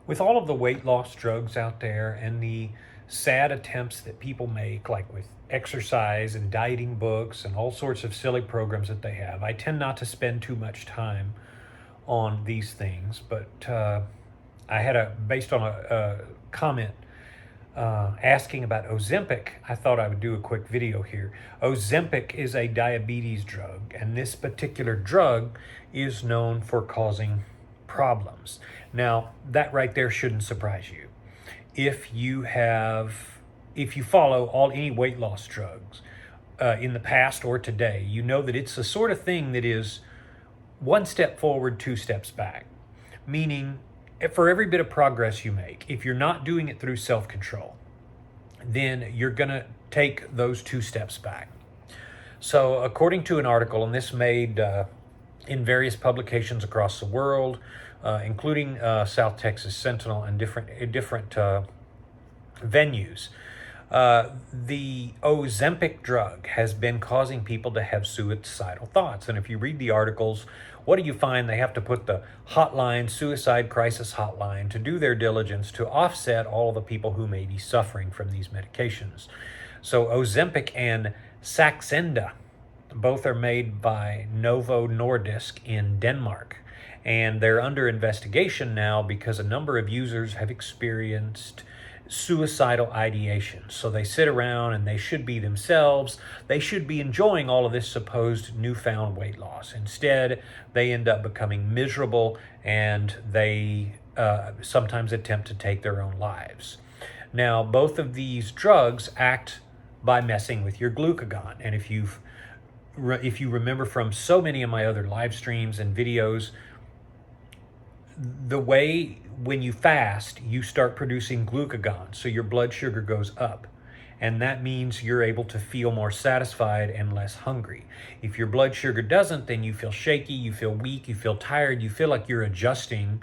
With all of the weight loss drugs out there and the sad attempts that people make, like with exercise and dieting books and all sorts of silly programs that they have, I tend not to spend too much time on these things. But I had based on a comment asking about Ozempic, I thought I would do a quick video here. Ozempic is a diabetes drug, and this particular drug is known for causing problems. Now, that right there shouldn't surprise you. If you follow any weight loss drugs in the past or today, you know that it's the sort of thing that is one step forward, two steps back. Meaning, for every bit of progress you make, if you're not doing it through self-control, then you're going to take those two steps back. So according to an article, and this made in various publications across the world, including South Texas Sentinel and different venues, the Ozempic drug has been causing people to have suicidal thoughts. And if you read the articles, what do you find? They have to put the hotline, suicide crisis hotline, to do their diligence to offset all of the people who may be suffering from these medications. So Ozempic and Saxenda, both are made by Novo Nordisk in Denmark. And they're under investigation now because a number of users have experienced suicidal ideation. So they sit around and they should be themselves. They should be enjoying all of this supposed newfound weight loss. Instead, they end up becoming miserable, and they sometimes attempt to take their own lives. Now, both of these drugs act by messing with your glucagon. And if you remember from so many of my other live streams and videos, the way when you fast, you start producing glucagon, so your blood sugar goes up. And that means you're able to feel more satisfied and less hungry. If your blood sugar doesn't, then you feel shaky, you feel weak, you feel tired, you feel like you're adjusting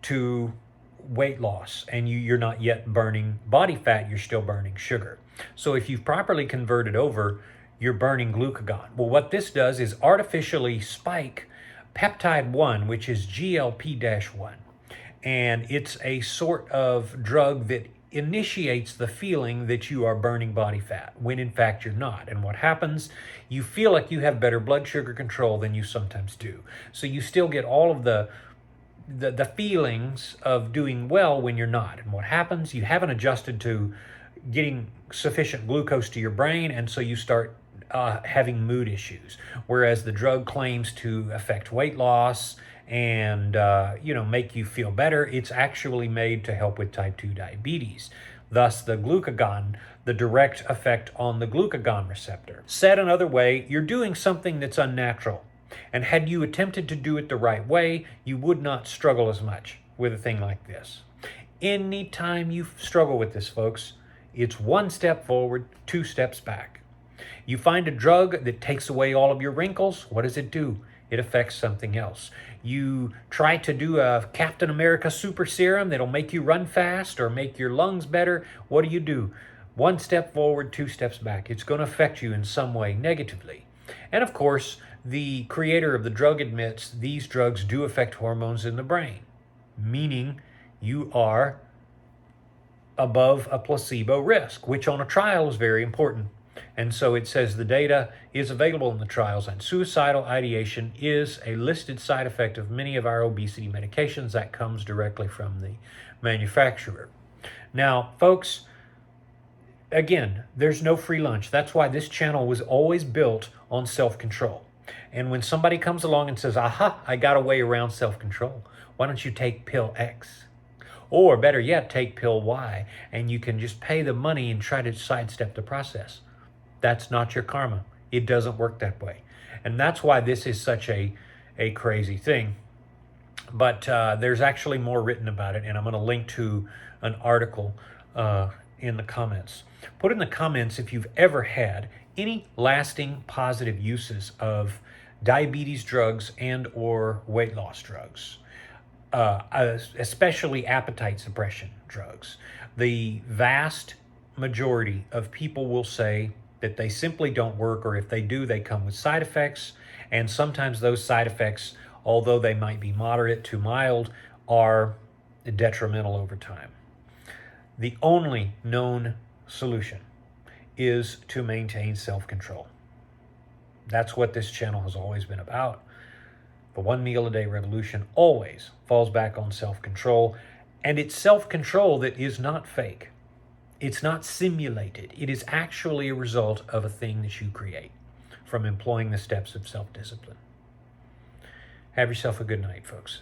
to weight loss, and you're not yet burning body fat, you're still burning sugar. So if you've properly converted over, you're burning glucagon. Well, what this does is artificially spike peptide 1, which is GLP-1. And it's a sort of drug that initiates the feeling that you are burning body fat, when in fact you're not. And what happens? You feel like you have better blood sugar control than you sometimes do. So you still get all of the feelings of doing well when you're not. And what happens? You haven't adjusted to getting sufficient glucose to your brain, and so you start having mood issues. Whereas the drug claims to affect weight loss and make you feel better, it's actually made to help with type 2 diabetes. Thus, the glucagon, the direct effect on the glucagon receptor. Said another way, you're doing something that's unnatural. And had you attempted to do it the right way, you would not struggle as much with a thing like this. Anytime you struggle with this, folks, it's one step forward, two steps back. You find a drug that takes away all of your wrinkles, what does it do? It affects something else. You try to do a Captain America super serum that'll make you run fast or make your lungs better. What do? One step forward, two steps back. It's going to affect you in some way negatively. And of course, the creator of the drug admits these drugs do affect hormones in the brain, meaning you are above a placebo risk, which on a trial is very important. And so it says the data is available in the trials, and suicidal ideation is a listed side effect of many of our obesity medications that comes directly from the manufacturer. Now, folks, again, there's no free lunch. That's why this channel was always built on self-control. And when somebody comes along and says, aha, I got a way around self-control, why don't you take pill X? Or better yet, take pill Y, and you can just pay the money and try to sidestep the process. That's not your karma. It doesn't work that way. And that's why this is such a crazy thing. But there's actually more written about it, and I'm going to link to an article in the comments. Put in the comments if you've ever had any lasting positive uses of diabetes drugs and or weight loss drugs, especially appetite suppression drugs. The vast majority of people will say that they simply don't work, or if they do, they come with side effects. And sometimes those side effects, although they might be moderate to mild, are detrimental over time. The only known solution is to maintain self-control. That's what this channel has always been about. The 1 meal a day revolution always falls back on self-control, and it's self-control that is not fake. It's not simulated. It is actually a result of a thing that you create from employing the steps of self-discipline. Have yourself a good night, folks.